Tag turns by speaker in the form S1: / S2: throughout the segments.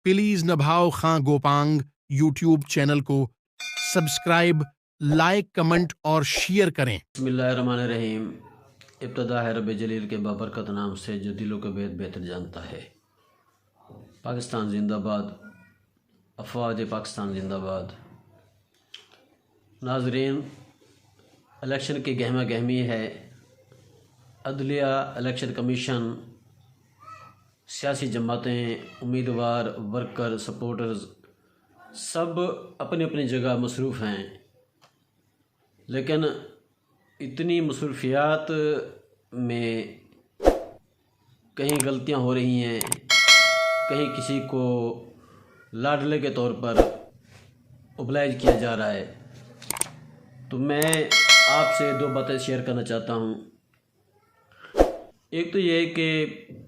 S1: Please Nabhao Khan Gopang YouTube channel को subscribe, like, comment और share करें।
S2: बिस्मिल्लाहिर्रहमानिर्रहीम। इब्तदा है रब जलील के बाबरकत नाम से जो दिलों के भेद बेहतर जानता है। पाकिस्तान जिंदाबाद, अफवाज पाकिस्तान जिंदाबाद। नाजरीन, इलेक्शन की गहमा गहमी है। अदलिया, इलेक्शन कमीशन, सियासी जमातें, उम्मीदवार, वर्कर, सपोर्टर्स सब अपनी अपनी जगह मसरूफ़ हैं, लेकिन इतनी मसरूफियात में कहीं गलतियां हो रही हैं, कहीं किसी को लाडले के तौर पर ओबलाइज किया जा रहा है। तो मैं आपसे दो बातें शेयर करना चाहता हूं। एक तो ये है कि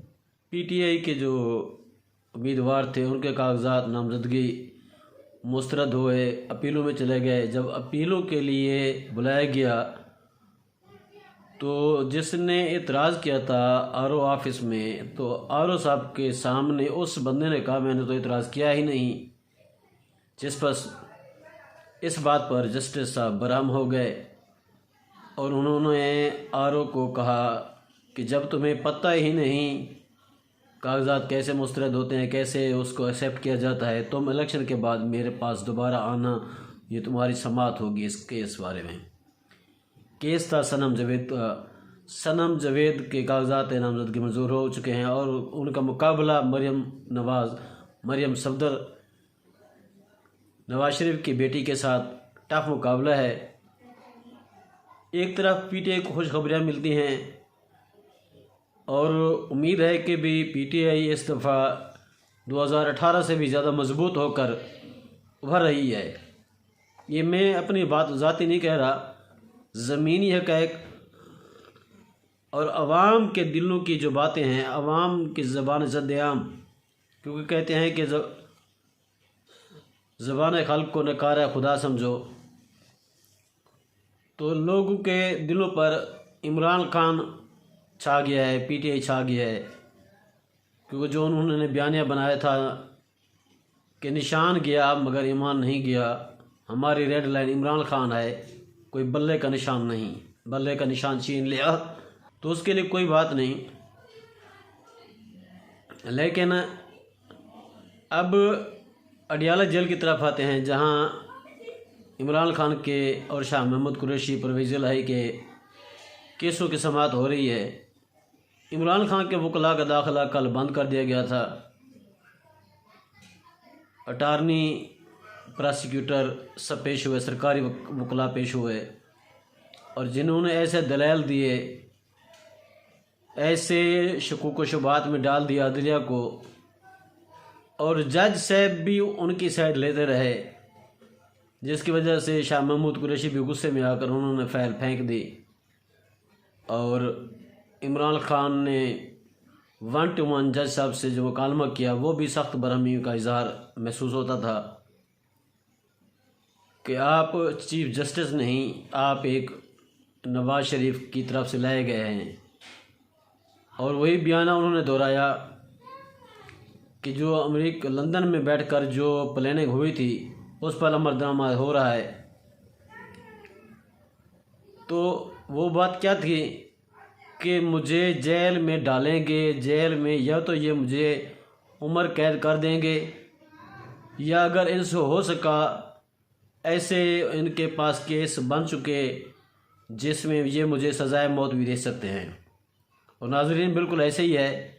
S2: पीटीआई के जो उम्मीदवार थे उनके कागजात नामजदगी मुस्तरद हुए, अपीलों में चले गए। जब अपीलों के लिए बुलाया गया तो जिसने इतराज़ किया था आरओ ऑफिस में, तो आरओ साहब के सामने उस बंदे ने कहा मैंने तो इतराज़ किया ही नहीं। जिस पर इस बात पर जस्टिस साहब बरहम हो गए और उन्होंने आरओ को कहा कि जब तुम्हें पता ही नहीं कागजात कैसे मुस्तरद होते हैं, कैसे उसको एक्सेप्ट किया जाता है, तुम इलेक्शन के बाद मेरे पास दोबारा आना, ये तुम्हारी समाअत होगी इस केस बारे में। केस था सनम जावेद का। सनम जावेद के कागजात नामजदगी मंजूर हो चुके हैं और उनका मुकाबला मरियम सफदर, नवाज शरीफ की बेटी के साथ टफ मुकाबला है। एक तरफ पीटीआई को खुशखबरियाँ मिलती हैं और उम्मीद है कि भी पीटीआई इस दफ़ा 2018 से भी ज़्यादा मजबूत होकर उभर रही है। ये मैं अपनी बात ज़ाती नहीं कह रहा, ज़मीनी हक़ाइक़ और आवाम के दिलों की जो बातें हैं, आवाम की ज़बान ज़द-ए-आम, क्योंकि कहते हैं कि ज़बान खल्क़ को नकारा खुदा समझो। तो लोगों के दिलों पर इमरान खान छा गया है, पीटीआई छा गया है, क्योंकि जो उन्होंने बयानिया बनाया था कि निशान गया मगर ईमान नहीं गया, हमारी रेड लाइन इमरान खान है, कोई बल्ले का निशान नहीं, बल्ले का निशान छीन लिया तो उसके लिए कोई बात नहीं। लेकिन अब अडियाला जेल की तरफ आते हैं, जहां इमरान खान के और शाह महमूद कुरैशी, परवेज़ इलाही के केसों की समाअत हो रही है। इमरान खान के वकला का दाखिला कल बंद कर दिया गया था। अटारनी, प्रोसिक्यूटर सब पेश हुए, सरकारी वकला पेश हुए और जिन्होंने ऐसे दलाइल दिए, ऐसे शकूक व शुबहात में डाल दिया अदलिया को, और जज साहब भी उनकी साइड लेते रहे, जिसकी वजह से शाह महमूद कुरैशी भी गुस्से में आकर उन्होंने फाइल फेंक दी और इमरान खान ने 1-to-1 जज साहब से जो मुकालमा किया वो भी सख्त बरहमी का इजहार महसूस होता था कि आप चीफ जस्टिस नहीं, आप एक नवाज शरीफ की तरफ से लाए गए हैं। और वही बयाना उन्होंने दोहराया कि जो अमेरिका लंदन में बैठकर जो प्लानिंग हुई थी उस पर अमल दरामद हो रहा है। तो वो बात क्या थी कि मुझे जेल में डालेंगे, जेल में या तो ये मुझे उम्र कैद कर देंगे या अगर इनसे हो सका, ऐसे इनके पास केस बन चुके जिसमें ये मुझे सज़ाए मौत भी दे सकते हैं। और नाज़रीन, बिल्कुल ऐसे ही है।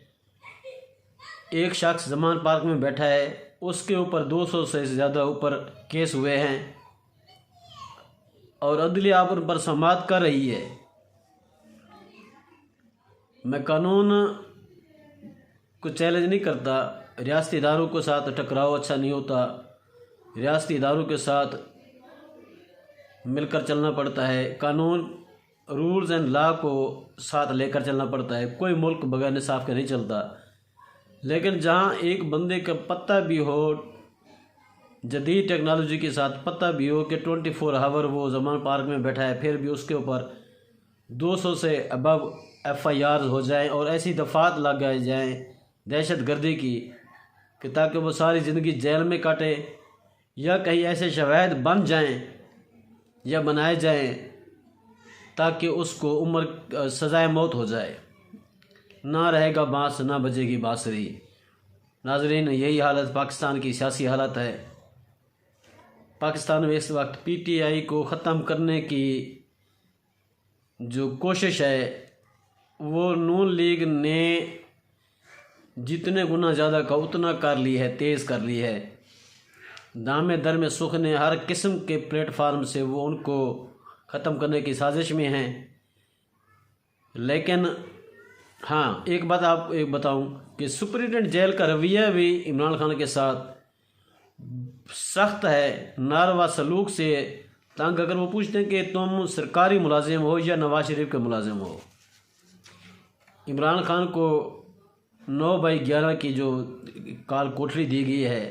S2: एक शख्स ज़मान पार्क में बैठा है, उसके ऊपर 200 से ज़्यादा ऊपर केस हुए हैं और अदलिया उन पर समाअत कर रही है। मैं कानून को चैलेंज नहीं करता, रियासती इदारों के साथ टकराव अच्छा नहीं होता, रियासती इदारों के साथ मिलकर चलना पड़ता है, कानून रूल्स एंड लॉ को साथ लेकर चलना पड़ता है। कोई मुल्क बगैर इंसाफ के नहीं चलता। लेकिन जहां एक बंदे का पता भी हो, जदीद टेक्नोलॉजी के साथ पता भी हो कि 24 आवर वो ज़मान पार्क में बैठा है, फिर भी उसके ऊपर 200 से अबव FIR हो जाएं और ऐसी दफ़ात लगाई जाएं दहशत गर्दी की کہ تاکہ وہ ساری زندگی جیل میں کاٹے یا کہیں ایسے شواہد بن جائیں یا بنائے جائیں تاکہ اس کو عمر سزائے موت ہو جائے، نہ رہے گا بانس نہ بجے گی بانسری۔ ناظرین، یہی حالت پاکستان کی سیاسی حالت ہے۔ پاکستان میں اس وقت پی ٹی آئی کو ختم کرنے کی جو کوشش ہے وہ نون لیگ نے جتنے گنا زیادہ کا اتنا کر لی ہے، تیز کر لی ہے۔ دامے در میں سکھ نے ہر قسم کے پلیٹ فارم سے وہ ان کو ختم کرنے کی سازش میں ہیں۔ لیکن ہاں، ایک بات آپ بتاؤں کہ سپرنٹینڈنٹ جیل کا رویہ بھی عمران خان کے ساتھ سخت ہے، ناروا سلوک سے تنگ۔ اگر وہ پوچھتے ہیں کہ تم سرکاری ملازم ہو یا نواز شریف کے ملازم ہو، عمران خان کو 9/11 کی جو کال کوٹری دی گئی ہے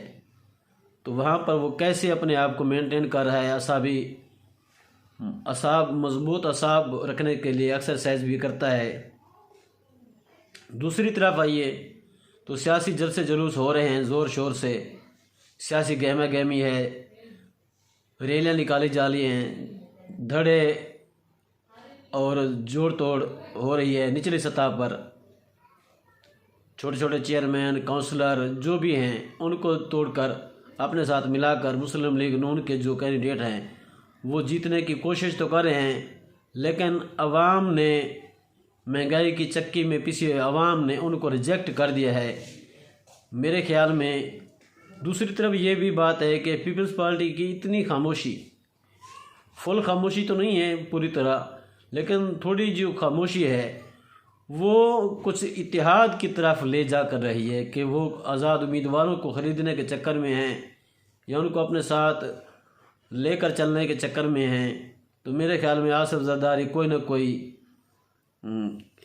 S2: تو وہاں پر وہ کیسے اپنے آپ کو مینٹین کر رہا ہے، مضبوط اعصاب رکھنے کے لیے ایکسرسائز بھی کرتا ہے۔ دوسری طرف آئیے تو سیاسی جلسے جلوس ہو رہے ہیں زور شور سے، سیاسی گہما گہمی ہے، ریلیاں نکالی جا رہی ہیں، دھڑے اور جوڑ توڑ ہو رہی ہے نچلی سطح پر۔ چھوٹے چھوٹے چیئرمین، کونسلر جو بھی ہیں ان کو توڑ کر اپنے ساتھ ملا کر مسلم لیگ نون کے جو کینڈیڈیٹ ہیں وہ جیتنے کی کوشش تو کر رہے ہیں، لیکن عوام نے مہنگائی کی چکی میں پسی عوام نے ان کو ریجیکٹ کر دیا ہے میرے خیال میں۔ دوسری طرف یہ بھی بات ہے کہ پیپلز پارٹی کی اتنی خاموشی، فل خاموشی تو نہیں ہے پوری طرح، لیکن تھوڑی جو خاموشی ہے وہ کچھ اتحاد کی طرف لے جا کر رہی ہے کہ وہ آزاد امیدواروں کو خریدنے کے چکر میں ہیں یا ان کو اپنے ساتھ لے کر چلنے کے چکر میں ہیں۔ تو میرے خیال میں آصف زرداری کوئی نہ کوئی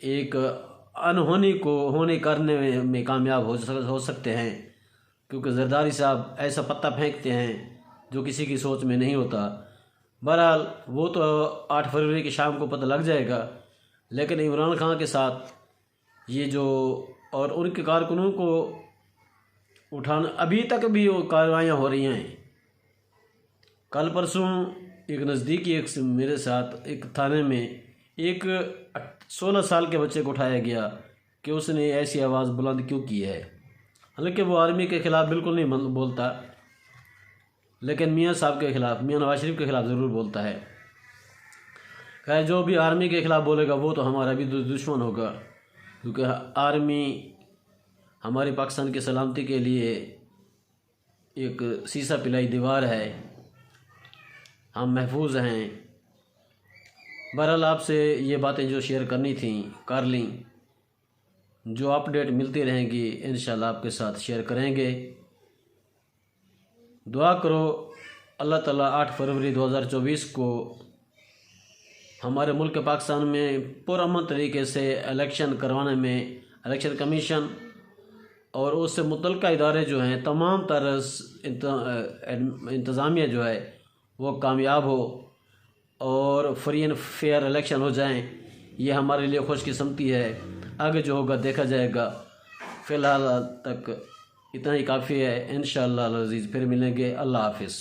S2: ایک انہونی کو ہونی کرنے میں کامیاب ہو سکتے ہیں، کیونکہ زرداری صاحب ایسا پتہ پھینکتے ہیں جو کسی کی سوچ میں نہیں ہوتا۔ بہرحال وہ تو 8 فروری کی شام کو پتہ لگ جائے گا، لیکن عمران خان کے ساتھ یہ جو اور ان کے کارکنوں کو اٹھانا، ابھی تک بھی وہ کارروائیاں ہو رہی ہیں۔ کل پرسوں ایک نزدیکی میرے ساتھ ایک تھانے میں ایک 16 سال کے بچے کو اٹھایا گیا کہ اس نے ایسی آواز بلند کیوں کی ہے، حالانکہ وہ آرمی کے خلاف بالکل نہیں بولتا، لیکن میاں صاحب کے خلاف، میاں نواز شریف کے خلاف ضرور بولتا ہے۔ خیر، جو بھی آرمی کے خلاف بولے گا وہ تو ہمارا بھی دشمن ہوگا، کیونکہ آرمی ہماری پاکستان کی سلامتی کے لیے ایک سیسا پلائی دیوار ہے، ہم محفوظ ہیں۔ بہرحال آپ سے یہ باتیں جو شیئر کرنی تھیں کر لیں، جو اپڈیٹ ملتی رہیں گی انشاءاللہ آپ کے ساتھ شیئر کریں گے۔ دعا کرو اللہ تعالیٰ 8 فروری 2024 کو ہمارے ملک پاکستان میں پرامن طریقے سے الیکشن کروانے میں الیکشن کمیشن اور اس سے متعلقہ ادارے جو ہیں تمام طرز انتظامیہ جو ہے وہ کامیاب ہو اور فری اینڈ فیئر الیکشن ہو جائیں، یہ ہمارے لیے خوش قسمتی ہے۔ آگے جو ہوگا دیکھا جائے گا، فی الحال تک اتنا ہی کافی ہے۔ انشاءاللہ العزیز پھر ملیں گے، اللہ حافظ۔